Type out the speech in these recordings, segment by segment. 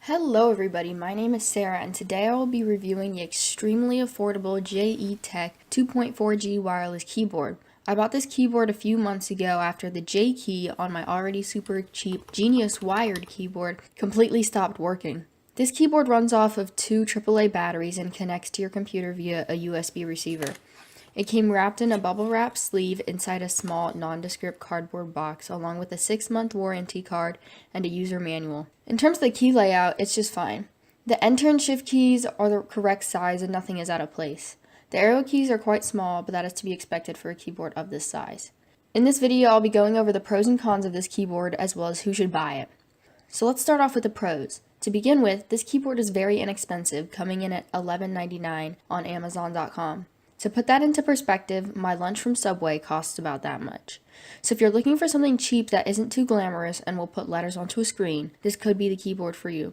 Hello everybody, my name is Sarah and today I will be reviewing the extremely affordable JETech 2.4G wireless keyboard. I bought this keyboard a few months ago after the J key on my already super cheap Genius wired keyboard completely stopped working. This keyboard runs off of two AAA batteries and connects to your computer via a USB receiver. It came wrapped in a bubble wrap sleeve inside a small, nondescript cardboard box, along with a 6-month warranty card and a user manual. In terms of the key layout, it's just fine. The Enter and Shift keys are the correct size and nothing is out of place. The arrow keys are quite small, but that is to be expected for a keyboard of this size. In this video, I'll be going over the pros and cons of this keyboard as well as who should buy it. So let's start off with the pros. To begin with, this keyboard is very inexpensive, coming in at $11.99 on Amazon.com. To put that into perspective, my lunch from Subway costs about that much. So if you're looking for something cheap that isn't too glamorous and will put letters onto a screen, this could be the keyboard for you.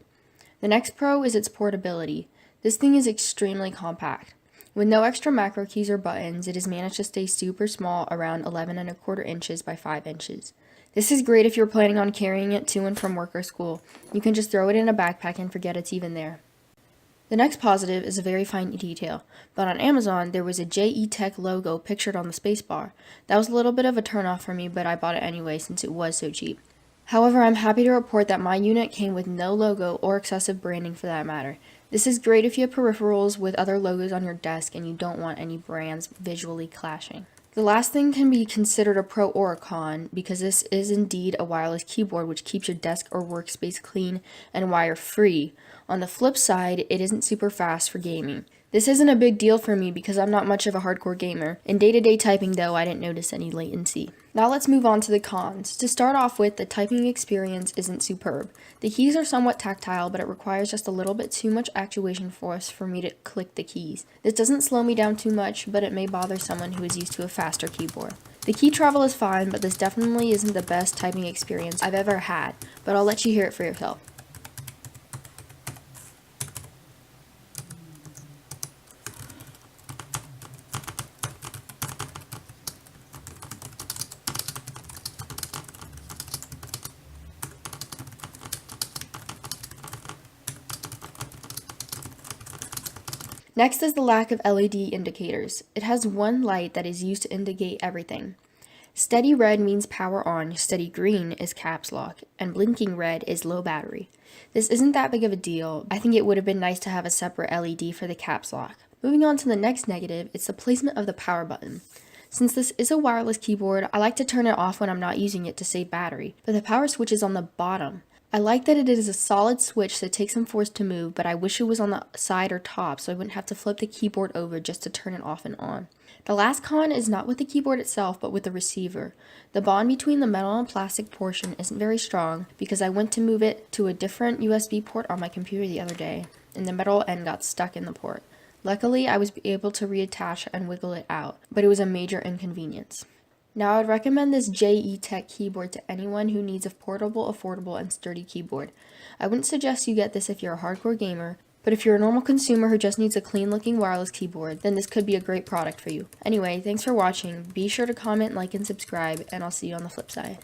The next pro is its portability. This thing is extremely compact. With no extra macro keys or buttons, it has managed to stay super small, around 11.25 inches by 5 inches. This is great if you're planning on carrying it to and from work or school. You can just throw it in a backpack and forget it's even there. The next positive is a very fine detail, but on Amazon there was a JETech logo pictured on the spacebar. That was a little bit of a turnoff for me, but I bought it anyway since it was so cheap. However, I'm happy to report that my unit came with no logo or excessive branding for that matter. This is great if you have peripherals with other logos on your desk and you don't want any brands visually clashing. The last thing can be considered a pro or a con, because this is indeed a wireless keyboard which keeps your desk or workspace clean and wire free. On the flip side, it isn't super fast for gaming. This isn't a big deal for me because I'm not much of a hardcore gamer. In day-to-day typing though, I didn't notice any latency. Now let's move on to the cons. To start off with, the typing experience isn't superb. The keys are somewhat tactile, but it requires just a little bit too much actuation force for me to click the keys. This doesn't slow me down too much, but it may bother someone who is used to a faster keyboard. The key travel is fine, but this definitely isn't the best typing experience I've ever had, but I'll let you hear it for yourself. Next is the lack of LED indicators. It has one light that is used to indicate everything. Steady red means power on, steady green is caps lock, and blinking red is low battery. This isn't that big of a deal. I think it would have been nice to have a separate LED for the caps lock. Moving on to the next negative, it's the placement of the power button. Since this is a wireless keyboard, I like to turn it off when I'm not using it to save battery, but the power switch is on the bottom. I like that it is a solid switch that takes some force to move, but I wish it was on the side or top so I wouldn't have to flip the keyboard over just to turn it off and on. The last con is not with the keyboard itself, but with the receiver. The bond between the metal and plastic portion isn't very strong because I went to move it to a different USB port on my computer the other day, and the metal end got stuck in the port. Luckily, I was able to reattach and wiggle it out, but it was a major inconvenience. Now, I would recommend this JETech keyboard to anyone who needs a portable, affordable, and sturdy keyboard. I wouldn't suggest you get this if you're a hardcore gamer, but if you're a normal consumer who just needs a clean-looking wireless keyboard, then this could be a great product for you. Anyway, thanks for watching. Be sure to comment, like, and subscribe, and I'll see you on the flip side.